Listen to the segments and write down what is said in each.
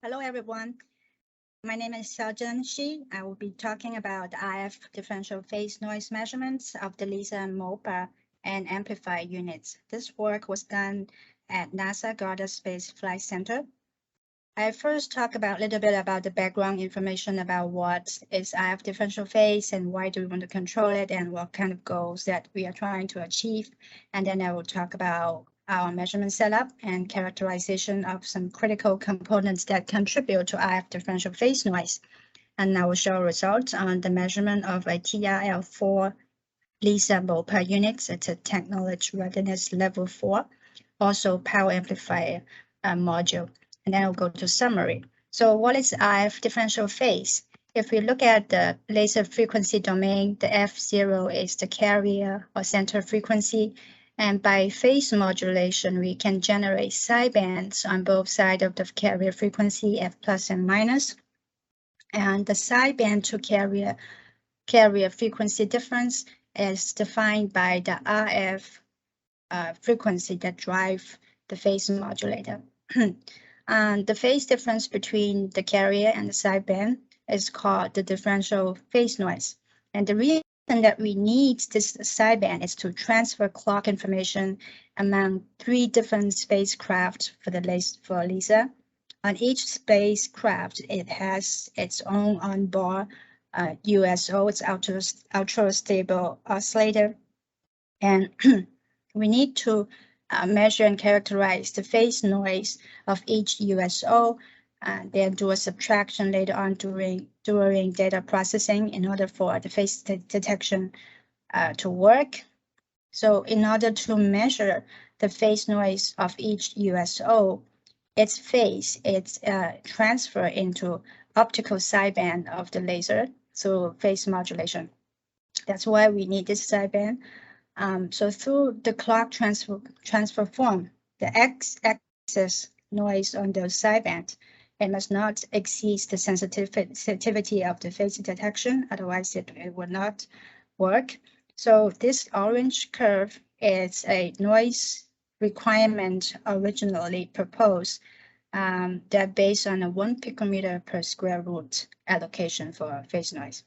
Hello, everyone. My name is Xiaozhen Xi. I will be talking about RF differential phase noise measurements of the laser mobile and amplifier units. This work was done at NASA Goddard Space Flight Center. I first talk about a little bit about the background information about what is RF differential phase and why do we want to control it and what kind of goals that we are trying to achieve. And then I will talk about our measurement setup and characterization of some critical components that contribute to RF differential phase noise. And I will show results on the measurement of a TRL4 laser mobile units. It's a technology readiness level 4, also power amplifier module. And then I'll go to summary. So what is RF differential phase? If we look at the laser frequency domain, the F0 is the carrier or center frequency. And by phase modulation, we can generate sidebands on both sides of the carrier frequency, F plus and minus. And the sideband to carrier frequency difference is defined by the RF frequency that drive the phase modulator. And the phase difference between the carrier and the sideband is called the differential phase noise. And the reason that we need this sideband is to transfer clock information among 3 different spacecraft for laser. On each spacecraft, it has its own onboard USO, it's ultra stable oscillator. And we need to measure and characterize the phase noise of each USO, and then do a subtraction later on during data processing in order for the phase detection to work. So in order to measure the phase noise of each USO, its phase, it's transfer into optical sideband of the laser, so phase modulation. That's why we need this sideband. So through the clock transfer form, the x-axis noise on the sideband, it must not exceed the sensitivity of the phase detection, otherwise it will not work. So this orange curve is a noise requirement originally proposed that based on a 1 picometer per square root allocation for phase noise.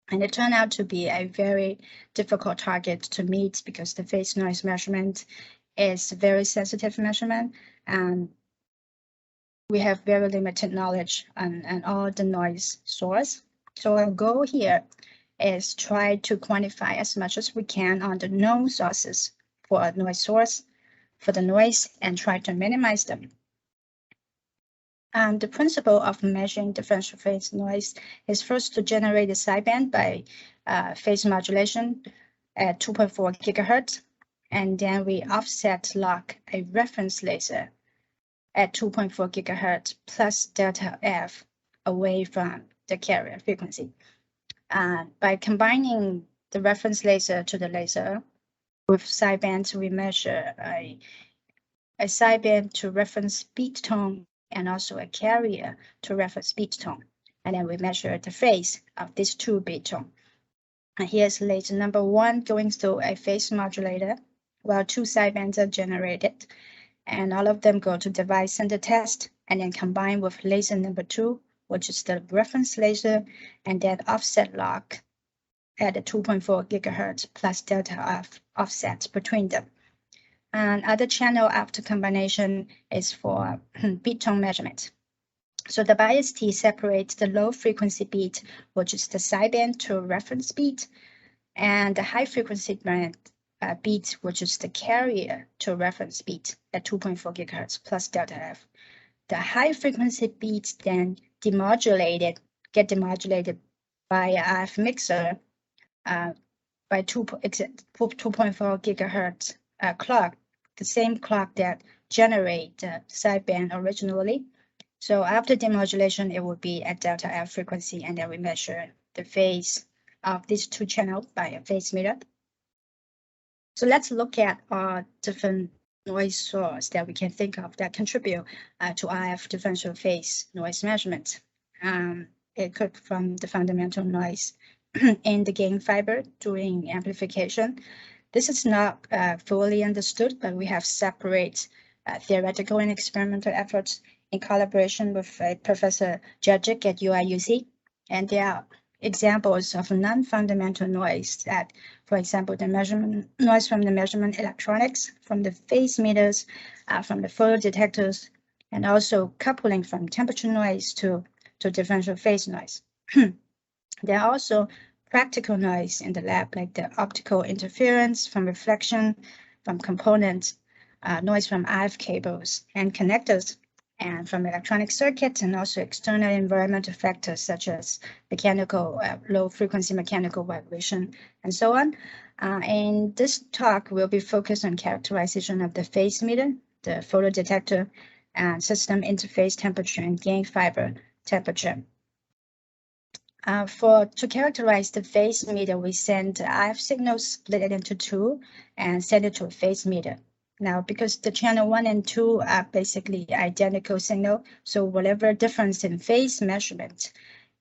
And it turned out to be a very difficult target to meet because the phase noise measurement is a very sensitive measurement, and we have very limited knowledge on all the noise source. So our goal here is try to quantify as much as we can on the known sources for a noise source, for the noise, and try to minimize them. The principle of measuring differential phase noise is first to generate a sideband by phase modulation at 2.4 gigahertz, and then we offset lock a reference laser at 2.4 gigahertz plus delta F away from the carrier frequency. By combining the reference laser to the laser with sidebands, we measure a sideband to reference speed tone and also a carrier to reference beat tone. And then we measure the phase of these 2 beat tone. And here's laser number 1 going through a phase modulator while 2 sidebands are generated. And all of them go to device center test and then combine with laser number 2, which is the reference laser, and then offset lock at a 2.4 gigahertz plus delta F offset between them. And other channel after combination is for beat tone measurement. So the bias T separates the low frequency beat, which is the sideband to reference beat, and the high frequency band beat, which is the carrier to reference beat at 2.4 gigahertz plus delta F. The high frequency beats then get demodulated by a RF mixer by 2.4 gigahertz clock, the same clock that generate the sideband originally. So after demodulation, it will be at delta F frequency, and then we measure the phase of these 2 channels by a phase meter. So let's look at different noise source that we can think of that contribute to RF differential phase noise measurement. It could from the fundamental noise in the gain fiber during amplification. This is not fully understood, but we have separate theoretical and experimental efforts in collaboration with Professor Judgic at UIUC. And there are examples of non-fundamental noise that, for example, the measurement noise from the measurement electronics, from the phase meters, from the photodetectors, and also coupling from temperature noise to differential phase noise. There are also practical noise in the lab, like the optical interference from reflection, from components, noise from RF cables and connectors, and from electronic circuits, and also external environmental factors such as mechanical, low-frequency mechanical vibration, and so on. And this talk will be focused on characterization of the phase meter, the photodetector, and system interface temperature and gain fiber temperature. To characterize the phase meter, we send RF signals, split it into two, and send it to a phase meter. Now, because the channel 1 and 2 are basically identical signal, so whatever difference in phase measurement,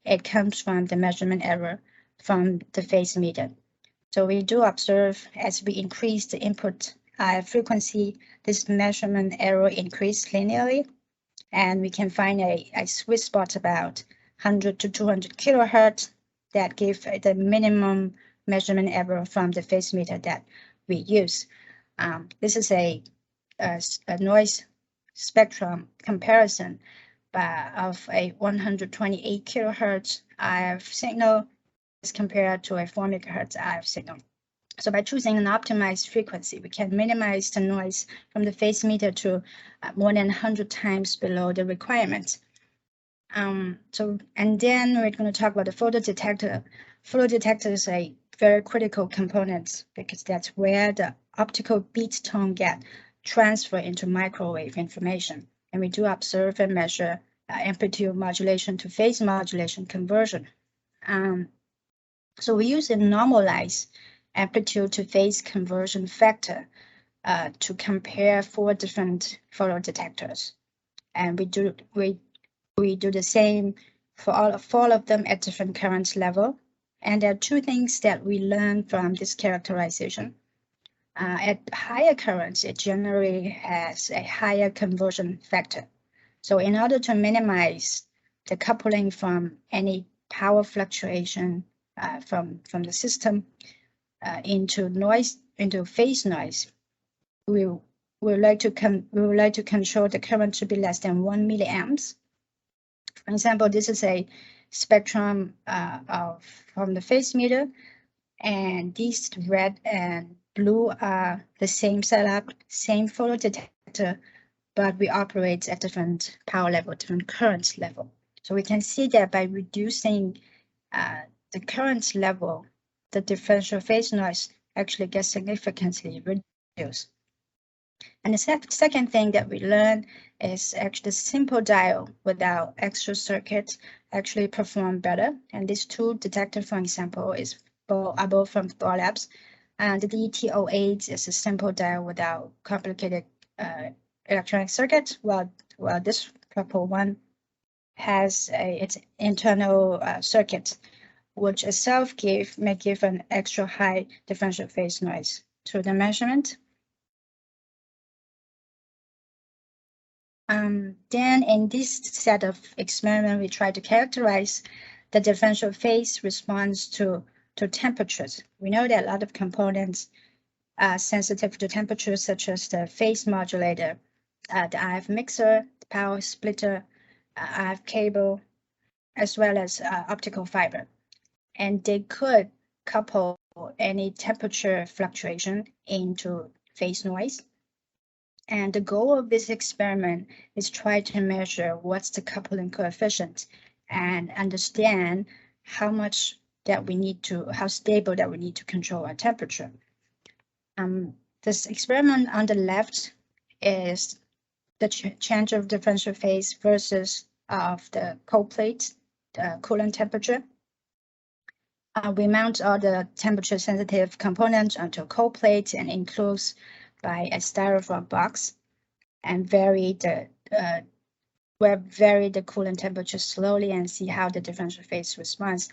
it comes from the measurement error from the phase meter. So we do observe as we increase the input frequency, this measurement error increases linearly, and we can find a sweet spot about 100 to 200 kilohertz that give the minimum measurement error from the phase meter that we use. This is a noise spectrum comparison of a 128 kilohertz RF signal as compared to a 4 megahertz RF signal. So by choosing an optimized frequency, we can minimize the noise from the phase meter to more than 100 times below the requirement. And then we're going to talk about the photodetector. Photodetector is a very critical component because that's where the optical beat tone get transferred into microwave information. And we do observe and measure amplitude modulation to phase modulation conversion. So we use a normalized amplitude to phase conversion factor to compare 4 different photodetectors. And we do the same for all of them at different current level. And there are 2 things that we learn from this characterization. At higher currents, it generally has a higher conversion factor. So in order to minimize the coupling from any power fluctuation from the system into phase noise, we would like to control the current to be less than 1 milliamps. For example, this is a spectrum from the phase meter, and these red and blue are the same setup, same photodetector, but we operate at different power level, different current level. So we can see that by reducing the current level, the differential phase noise actually gets significantly reduced. And the second thing that we learn is actually simple diode without extra circuits actually perform better. And these 2 detectors, for example, are both from Thor Labs. And the DET08 is a simple diode without complicated electronic circuits, while this purple one has its internal circuit, which itself may give an extra high differential phase noise to the measurement. Then in this set of experiment, we try to characterize the differential phase response to temperatures. We know that a lot of components are sensitive to temperatures, such as the phase modulator, the RF mixer, the power splitter, RF cable, as well as optical fiber. And they could couple any temperature fluctuation into phase noise. And the goal of this experiment is try to measure what's the coupling coefficient and understand how stable that we need to control our temperature. This experiment on the left is the change of differential phase versus of the cold plate, the coolant temperature. We mount all the temperature sensitive components onto a cold plate and enclose by a styrofoam box, and vary the coolant temperature slowly and see how the differential phase responds.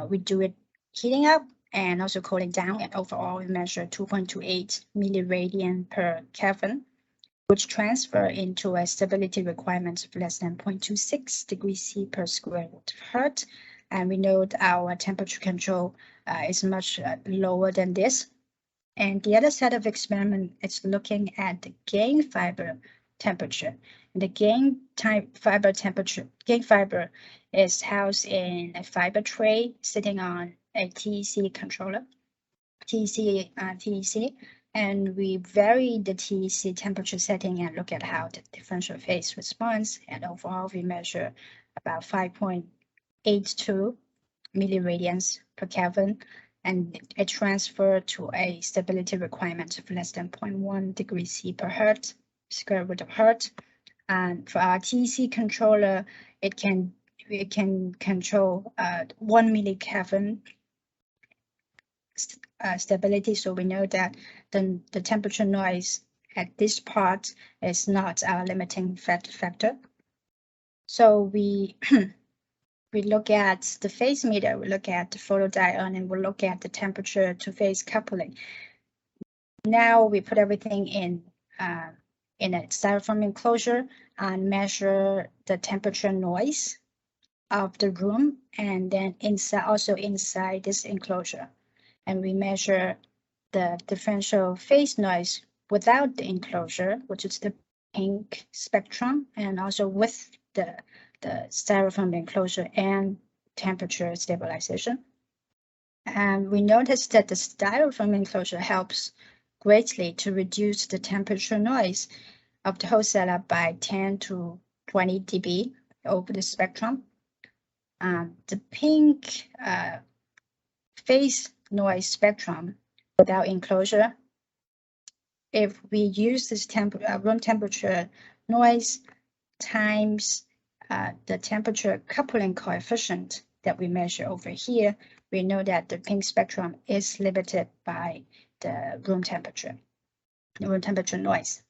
We do it heating up and also cooling down, and overall we measure 2.28 milliradian per Kelvin. which transfer into a stability requirement of less than 0.26 degrees C per square root of Hertz. And we know that our temperature control is much lower than this. And the other set of experiment is looking at the gain fiber temperature. And the gain fiber is housed in a fiber tray sitting on a TEC controller, TEC, and we vary the TEC temperature setting and look at how the differential phase responds. And overall, we measure about 5.82 milliradians per Kelvin, and it transferred to a stability requirement of less than 0.1 degrees C per Hertz, square root of Hertz. And for our TEC controller, it can control 1 millikelvin stability. So we know that the temperature noise at this part is not our limiting factor. So we we look at the phase meter, we look at the photodiode, and we look at the temperature to phase coupling. Now we put everything in a styrofoam enclosure and measure the temperature noise of the room, and then inside this enclosure. And we measure the differential phase noise without the enclosure, which is the pink spectrum, and also with the styrofoam enclosure and temperature stabilization. And we noticed that the styrofoam enclosure helps greatly to reduce the temperature noise of the whole setup by 10 to 20 dB over the spectrum. The pink phase noise spectrum without enclosure, if we use this room temperature noise times the temperature coupling coefficient that we measure over here, we know that the pink spectrum is limited by the room temperature noise.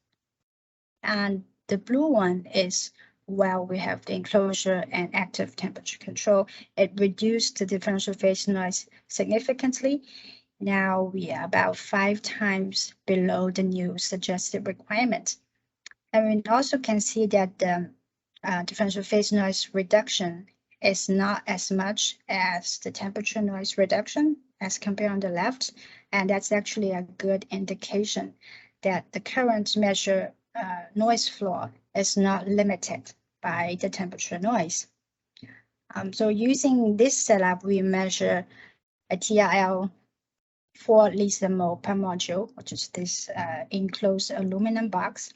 And the blue one is, while we have the enclosure and active temperature control, it reduced the differential phase noise significantly. Now we are about 5 times below the new suggested requirement. And we also can see that the differential phase noise reduction is not as much as the temperature noise reduction as compared on the left. And that's actually a good indication that the current measure noise floor is not limited by the temperature noise. So using this setup, we measure a TRL 4 Lisa mole per module, which is this enclosed aluminum box.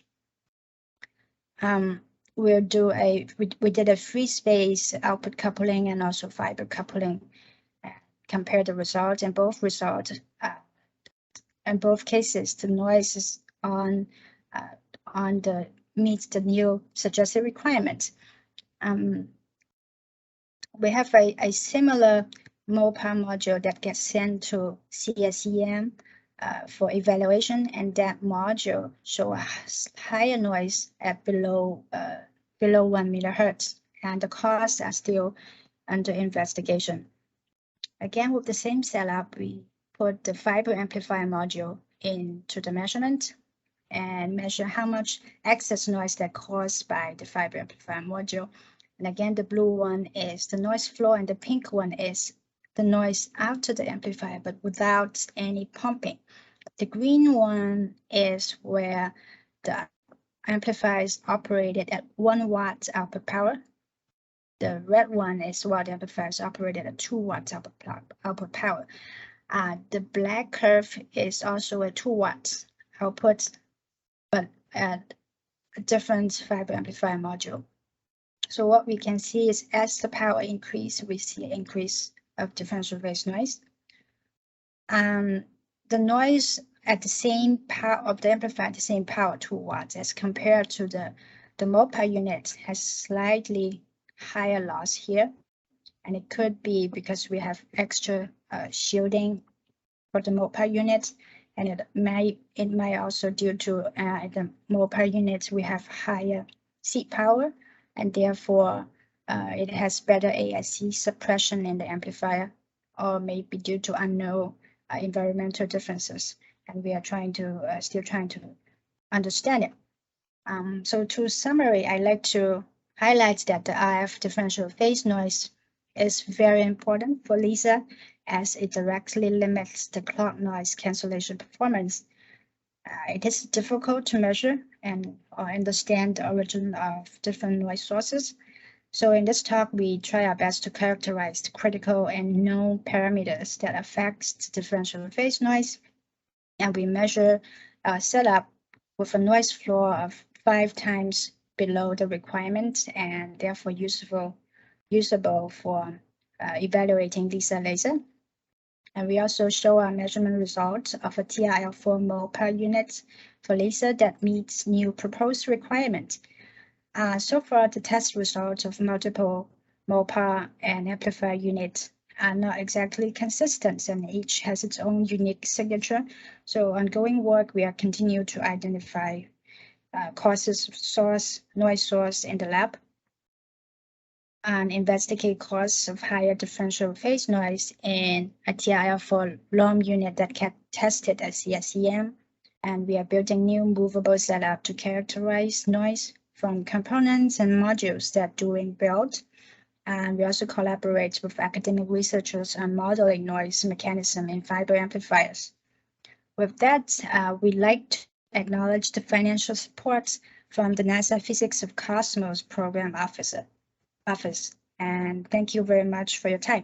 We did a free space output coupling and also fiber coupling. Compare the results, and both results, in both cases, the noise is meets the new suggested requirement. We have a similar mole per module that gets sent to CSEM for evaluation, and that module shows a higher noise at below 1 megahertz, and the costs are still under investigation. Again, with the same setup, we put the fiber amplifier module into the measurement and measure how much excess noise that caused by the fiber amplifier module. And again, the blue one is the noise floor, and the pink one is the noise after the amplifier, but without any pumping. The green one is where the amplifier is operated at 1 watt output power. The red one is where the amplifier is operated at 2 watts output power. The black curve is also a 2 watts output, but at a different fiber amplifier module. So what we can see is, as the power increase, we see an increase of differential phase noise. The noise at the same power of the amplifier at the same power, 2 watts, as compared to the mole per unit, has slightly higher loss here, and it could be because we have extra shielding for the mole per unit, and it might also due to the mole per unit we have higher seat power, and therefore it has better ASC suppression in the amplifier, or maybe due to unknown environmental differences, and we are still trying to understand it. So to summary, I'd like to highlight that the RF differential phase noise is very important for LISA as it directly limits the clock noise cancellation performance. It is difficult to measure and understand the origin of different noise sources. So in this talk, we try our best to characterize the critical and known parameters that affect the differential phase noise. And we measure a setup with a noise floor of 5 times below the requirement and therefore usable for evaluating LISA laser. And we also show our measurement results of a TRL4 mole per unit for laser that meets new proposed requirements. So far, the test results of multiple mole per and amplifier units are not exactly consistent, and each has its own unique signature. So ongoing work, we are continue to identify causes of noise source in the lab, and investigate causes of higher differential phase noise in a TRL4 LOM unit that get tested at CSEM. And we are building new movable setup to characterize noise from components and modules that doing build. And we also collaborate with academic researchers on modeling noise mechanism in fiber amplifiers. With that, we'd like to acknowledge the financial support from the NASA Physics of Cosmos Program Office. And thank you very much for your time.